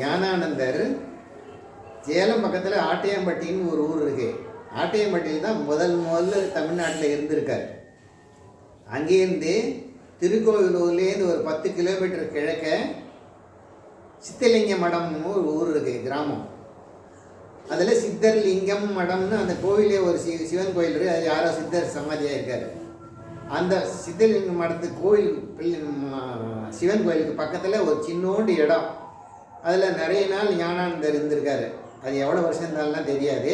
ஞானானந்தர் சேலம் பக்கத்தில் ஆட்டையம்பட்டின்னு ஒரு ஊர் இருக்குது. ஆட்டையம்பட்டியில் தான் முதல்ல தமிழ்நாட்டில் இருந்திருக்கார். அங்கேருந்து திருக்கோவிலூர்லேருந்து ஒரு 10 கிலோமீட்டர் கிழக்க சித்தலிங்க மடம்னு ஒரு ஊர் இருக்குது, கிராமம். அதில் சித்தர் லிங்கம் மடம்னு அந்த கோவிலே ஒரு சிவன் கோயில் இருக்குது. அது யாரோ சித்தர் சமாதியாக இருக்கார். அந்த சித்தலிங்க மடத்து கோயில் சிவன் கோயிலுக்கு பக்கத்தில் ஒரு சின்னோண்டு இடம். அதில் நிறைய நாள் ஞானானந்தர் இருந்திருக்காரு. அது எவ்வளோ வருஷம் இருந்தாலும் தெரியாது.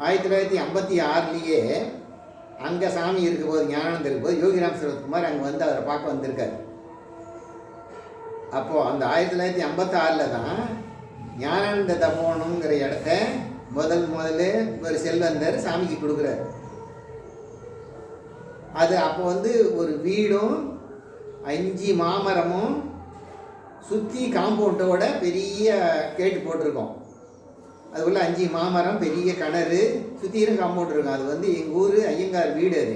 1956லேயே அங்கே சாமி இருக்கும்போது, ஞானானந்தர் இருக்கும்போது யோகிராம் சரத்குமார் அங்கே வந்து அவரை பார்க்க வந்திருக்காரு. அப்போது அந்த 1956 தான் ஞானானந்த தபோவனம்ங்கிற இடத்த முதல்ல ஒரு செல்வந்தர் சாமிக்கு கொடுக்குறாரு. அது அப்போ வந்து ஒரு வீடும் 5 மாமரமும் சுற்றி காம்பவுண்டோட பெரிய கேட்டு போட்டிருக்கோம். அதுக்குள்ளே 5 மாமரம், பெரிய கிணறு, சுற்றியும் காம்பவுண்ட் இருக்கும். அது வந்து எங்கள் ஊர் ஐயங்கார் வீடு. அது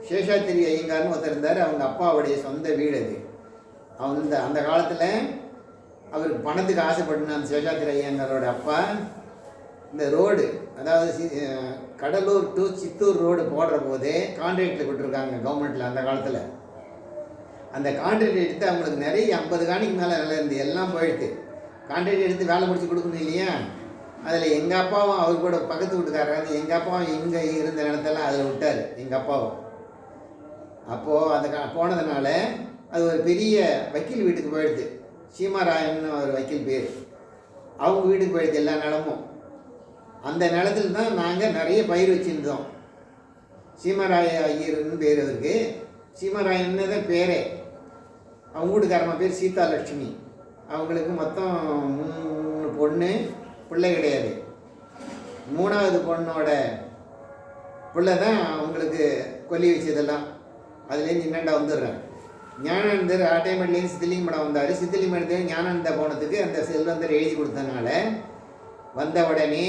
சேஷாத்திரி ஐயங்கார்னு ஒருத்தர் இருந்தார். அவங்க அப்பாவுடைய சொந்த வீடு அது. அந்த காலத்தில் அவருக்கு பணத்துக்கு ஆசைப்பட்டுன அந்த சேஷாத்திரி ஐயங்காரோட அப்பா இந்த ரோடு, அதாவது கடலூர் டு சித்தூர் ரோடு போடுற போதே கான்ட்ராக்டில் விட்டுருக்காங்க கவர்மெண்ட்டில். அந்த காலத்தில் அந்த கான்ட்ராக்ட் எடுத்து அவங்களுக்கு நிறைய 50 காணிக்கு மேலே வேலை இருந்து எல்லாம் போயிடுது. கான்ட்ராக்ட் எடுத்து வேலை முடிச்சு கொடுக்கணும் இல்லையா? அதில் எங்கள் அப்பாவும் அவர் கூட பக்கத்து வீட்டுக்காரங்க, எங்கள் அப்பாவும் இங்கே இருந்த இடத்தெல்லாம் அதில் விட்டார் எங்கள் அப்பாவும். அப்போது அந்த போனதுனால அது ஒரு பெரிய வக்கீல் வீட்டுக்கு போயிடுது. சீமாராயன்னு ஒரு வக்கீல் பேர். அவங்க வீட்டுக்கு போயிடுது எல்லா நிலமும். அந்த நிலத்தில் தான் நாங்கள் நிறைய பயிர் வச்சுருந்தோம். சீமராய ஐயர்னு பேர் அவருக்கு. சீமராயன்னு தான் பேரே. அவங்க வீட்டுக்காரம்மா பேர் சீதாலட்சுமி. அவங்களுக்கு மொத்தம் 3 பொண்ணு, பிள்ளை கிடையாது. 3வது பொண்ணோட பிள்ளை தான் அவங்களுக்கு கொல்லி வச்சதெல்லாம். அதுலேருந்து என்னண்டா வந்துடுறேன். ஞானானந்தர் ஆட்டையம்பட்டிலேருந்து சித்தலிங்க மடம் வந்தார். சித்தலிங்க மடத்துலேருந்து ஞானானந்த போனதுக்கு அந்த செல்வந்தர் எழுதி கொடுத்ததுனால வந்த உடனே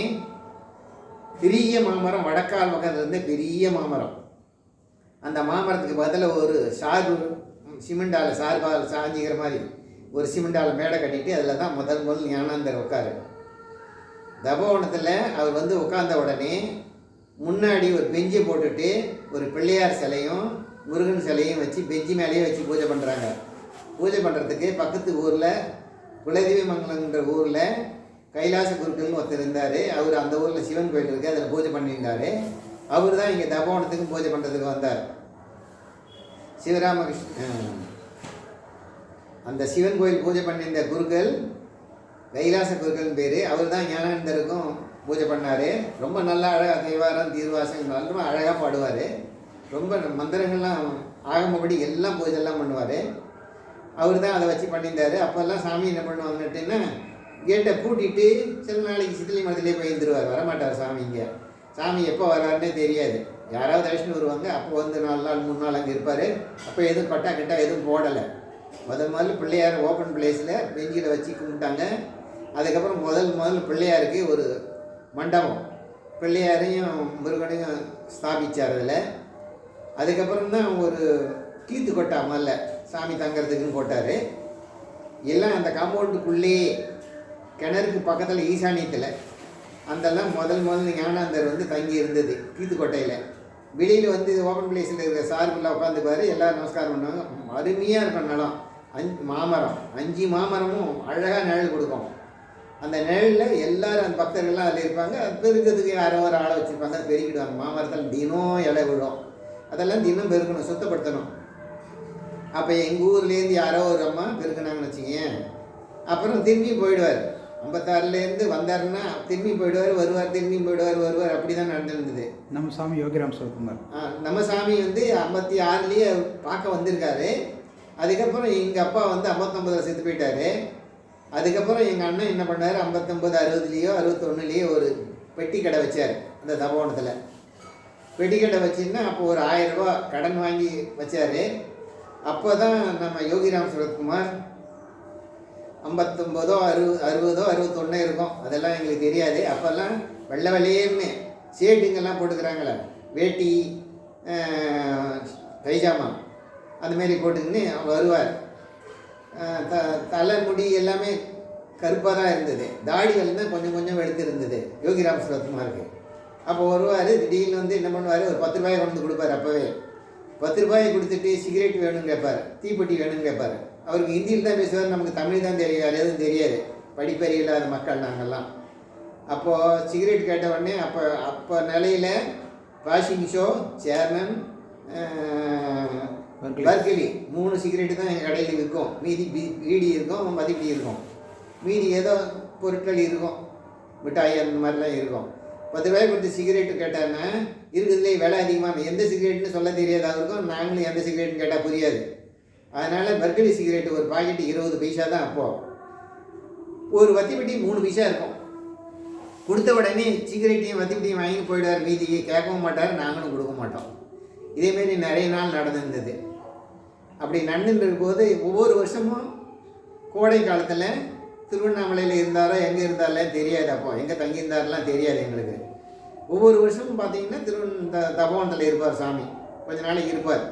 பெரிய மாமரம், வடக்கால் பக்கத்தில் இருந்த பெரிய மாமரம். அந்த மாமரத்துக்கு பதில் ஒரு சார்பு சிமெண்டால் சார்பால் சாஞ்சிக்கிற மாதிரி ஒரு சிமெண்டால் மேடை கட்டிட்டு அதில் தான் முதல் ஞானானந்தர் உட்காரு. தபோவனத்தில் அவர் வந்து உட்கார்ந்த உடனே முன்னாடி ஒரு பெஞ்சை போட்டுட்டு ஒரு பிள்ளையார் சிலையும் முருகன் சிலையும் வச்சு பெஞ்சு மேலேயே வச்சு பூஜை பண்ணுறாங்க. பூஜை பண்ணுறதுக்கு பக்கத்து ஊரில் குலதெய்வமங்கலங்கிற ஊரில் கைலாச குருக்கள்னு ஒருத்தர் இருந்தார். அவர் அந்த ஊரில் சிவன் கோயில் இருக்குது, அதில் பூஜை பண்ணியிருந்தார். அவர் தான் இங்கே தபோவனத்துக்கும் பூஜை பண்ணுறதுக்கு வந்தார். சிவராமகிருஷ்ணன் அந்த சிவன் கோயில் பூஜை பண்ணியிருந்த குருக்கள் கைலாச குருக்கள்னு பேர். அவர் தான் ஞானானந்தருக்கும் பூஜை பண்ணார். ரொம்ப நல்லா அழகாக தேவாரம் தீர்வாசம் ரொம்ப அழகாக பாடுவார். ரொம்ப மந்திரங்கள்லாம் ஆகமப்படி எல்லாம் பூஜைலாம் பண்ணுவார். அவர் தான் அதை வச்சு பண்ணியிருந்தார். அப்போல்லாம் சாமி என்ன பண்ணுவாங்கட்டுன்னா கேட்டை பூட்டிட்டு சில நாளைக்கு சித்தலிங்க மடத்திலே போய் இருந்துருவார். வரமாட்டார் சாமி. இங்கே சாமி எப்போ வர்றாருன்னே தெரியாது. யாராவது தரிசனம் வருவாங்க. அப்போ வந்து 4 நாள் 3 நாள் அங்கே இருப்பார். அப்போ எதுவும் பட்டா கிட்டா எதுவும் போடலை. முதல்ல பிள்ளையார் ஓப்பன் பிளேஸில் பெஞ்சில் வச்சு கும்பிட்டாங்க. அதுக்கப்புறம் முதல்ல பிள்ளையாருக்கு ஒரு மண்டபம், பிள்ளையாரையும் முருகனையும் ஸ்தாபித்தார் அதில். அதுக்கப்புறம் தான் ஒரு கீத்து கொட்டா முதல்ல சாமி தங்கிறதுக்குன்னு போட்டார். எல்லாம் அந்த காம்பவுண்டுக்குள்ளேயே கிணறுக்கு பக்கத்தில் ஈசானியத்தில் அந்தெல்லாம் முதல் ஞானானந்தர் வந்து தங்கி இருந்தது கீத்துக்கோட்டையில். வெளியில் வந்து ஓப்பன் பிளேஸில் இருக்கிற சார்பில் உட்காந்துக்குவார். எல்லோரும் நமஸ்காரம் பண்ணுவாங்க. அருமையாக இருக்கும் நிலம். 5 மாமரம், 5 மாமரமும் அழகாக நிழல் கொடுக்கும். அந்த நிழலில் எல்லோரும் அந்த பக்தர்கள்லாம் அதில் இருப்பாங்க. அது பெருக்கிறதுக்கு யாரோ ஒரு ஆளை வச்சுருப்பாங்க. அது பெருக்கிடுவாங்க. மாமரத்தில் தினம் இலை விழும். அதெல்லாம் தினம் பெருக்கணும், சுத்தப்படுத்தணும். அப்போ எங்கள் ஊர்லேருந்து யாரோ ஒரு அம்மா பெருக்கினாங்கன்னு வச்சுக்கேன். அப்புறம் திரும்பி போயிடுவார். 56லேருந்து வந்தாருன்னா திரும்பி போயிடுவார், வருவார், திரும்பி வருவார். அப்படி தான் நடந்துருந்தது. நம்ம சாமி யோகிராம் சரத்குமார். நம்ம சாமி வந்து 56லேயே பார்க்க வந்திருக்காரு. அதுக்கப்புறம் எங்கள் அப்பா வந்து 59 செத்து போயிட்டார். அதுக்கப்புறம் எங்கள் அண்ணன் என்ன பண்ணார், 59, 60லேயோ 61லேயோ ஒரு பெட்டி கடை வச்சார் அந்த தபோவனத்தில். பெட்டி கடை வச்சுன்னா அப்போ ஒரு 1000 ரூபா கடன் வாங்கி வச்சார். அப்போ தான் நம்ம யோகிராம் சரத்குமார் 59ஓ 60ஓ 61 இருக்கும். அதெல்லாம் எங்களுக்கு தெரியாது. அப்போல்லாம் வெள்ளை வெள்ளையேன்னு சேட்டுங்கெல்லாம் போட்டுக்கிறாங்களே, வேட்டி பைஜாமா அந்தமாரி போட்டுக்கின்னு வருவார். தலைமுடி எல்லாமே கருப்பாக தான் இருந்தது. தாடிகள் தான் கொஞ்சம் கொஞ்சம் வெளுத்து இருந்தது யோகிராம் சுரத்குமாருக்கு. அப்போ வருவார், திடீர்னு வந்து என்ன பண்ணுவார், ஒரு 10 ரூபாயை கொண்டு வந்து கொடுப்பார். அப்போவே 10 ரூபாயை கொடுத்துட்டு சிகரெட் வேணும்னு கேட்பார், தீப்பெட்டி வேணும்னு கேட்பார். அவருக்கு ஹிந்தியில் தான் பேசுவார், நமக்கு தமிழ் தான் தெரியும், வேறு எதுவும் தெரியாது, படிப்பறி இல்லாத மக்கள் நாங்கள்லாம். அப்போது சிகரெட் கேட்ட உடனே அப்போ நிலையில் வாஷிங் ஷோ, சேர்மன், பர்கலி 3 சிகரெட்டு தான் எங்கள் கடையில் விற்கும். மீதி பீடி இருக்கும், மதிப்பீடி இருக்கும், மீதி ஏதோ பொருட்கள் இருக்கும், மிட்டாய் அந்த மாதிரிலாம் இருக்கும். 10 ரூபாய் கொடுத்து சிகரெட்டு கேட்டாங்கன்னா இருக்கிறதுலே விலை அதிகமாக எந்த சிகரெட்னு சொல்ல தெரியாது அவருக்கும், நாங்களும் எந்த சிகரெட்னு கேட்டால் புரியாது. அதனால் பர்கலி சிகரெட்டு ஒரு பாக்கெட்டு 20 பைசா தான். அப்போது ஒரு வத்திப்பெட்டி 3 பைசா இருக்கும். கொடுத்த உடனே சிகரெட்டையும் வத்திப்பெட்டியும் வாங்கி போயிடுவார், மீதி கேட்கவும் மாட்டார், நாங்களும் கொடுக்க மாட்டோம். இதேமாரி நிறைய நாள் நடந்திருந்தது. அப்படி நடந்துட்டு போது ஒவ்வொரு வருஷமும் கோடை காலத்தில் திருவண்ணாமலையில் இருந்தாரோ எங்கே இருந்தாரோ தெரியாது, அப்போ எங்கே தங்கியிருந்தாரெலாம் தெரியாது எங்களுக்கு. ஒவ்வொரு வருஷமும் பார்த்தீங்கன்னா தபோவனத்தில் இருப்பார் சாமி, கொஞ்ச நாளைக்கு இருப்பார்.